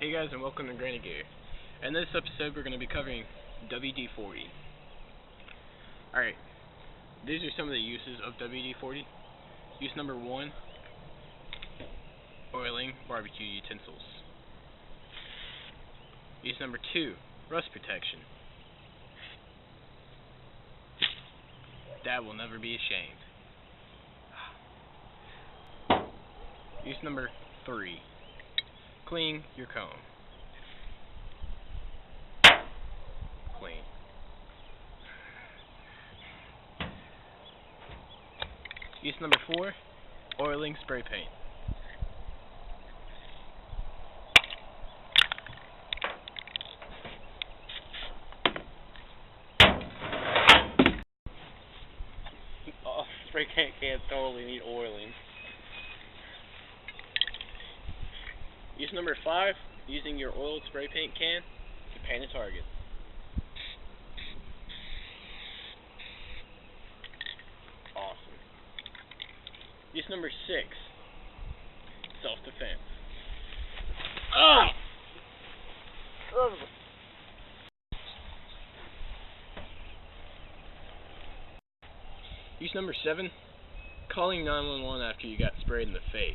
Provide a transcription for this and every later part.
Hey guys, and welcome to Granny Gear. In this episode we're going to be covering WD-40. Alright, these are some of the uses of WD-40. Use number 1, oiling barbecue utensils. Use number 2, rust protection. Dad will never be ashamed. Use number 3, clean your comb. Clean. Use number 4, oiling spray paint. Oh, spray paint can't totally need oiling. Use number 5, using your oiled spray paint can to paint a target. Awesome. Use number 6, self-defense. Ah! Use number 7, calling 911 after you got sprayed in the face.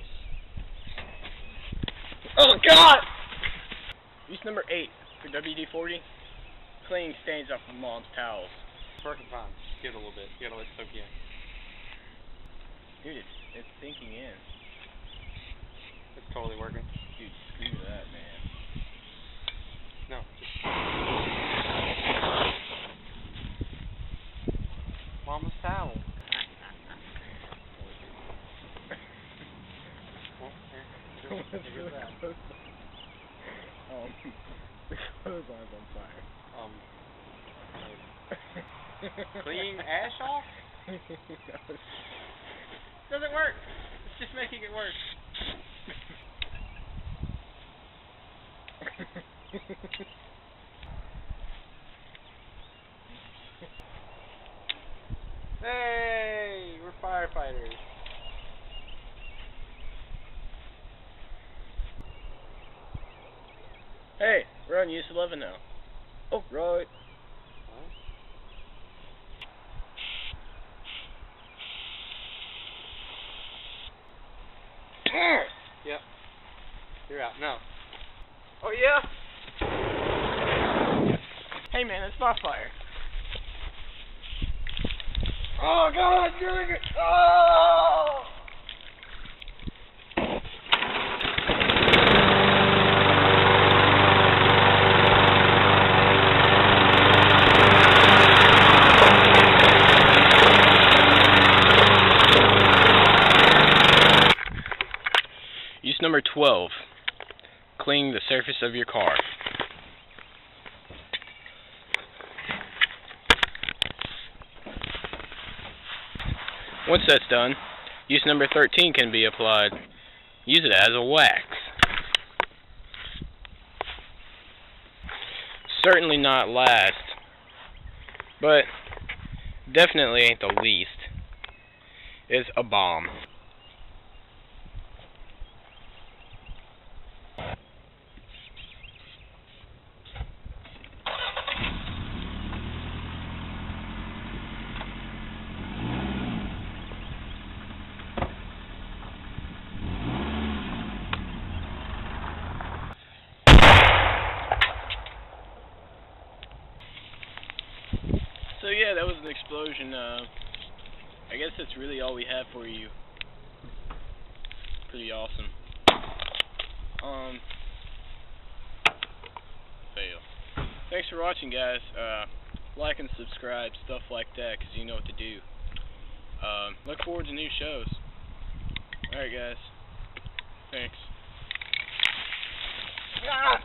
Oh God! Use number 8 for WD-40, cleaning stains off of mom's towels. Working fine. Give it a little bit. You gotta let it soak in. Dude, it's sinking in. It's totally working. Dude, screw that, man. No. Mama's towel. The clothesline's on fire. Clean ash off? Doesn't work. It's just making it worse. Hey, we're firefighters. Hey, we're on use 11 now. Oh, right. Yep. You're out. No. Oh, yeah? Hey, man, it's my fire. Oh, God, doing it! Oh! Use number 12, clean the surface of your car. Once that's done, use number 13 can be applied. Use it as a wax. Certainly not last, but definitely ain't the least. It's a bomb. So yeah, that was an explosion. I guess that's really all we have for you. Pretty awesome. Fail. Thanks for watching, guys. Like and subscribe, stuff like that, because you know what to do. Look forward to new shows. Alright, guys. Thanks. Ah!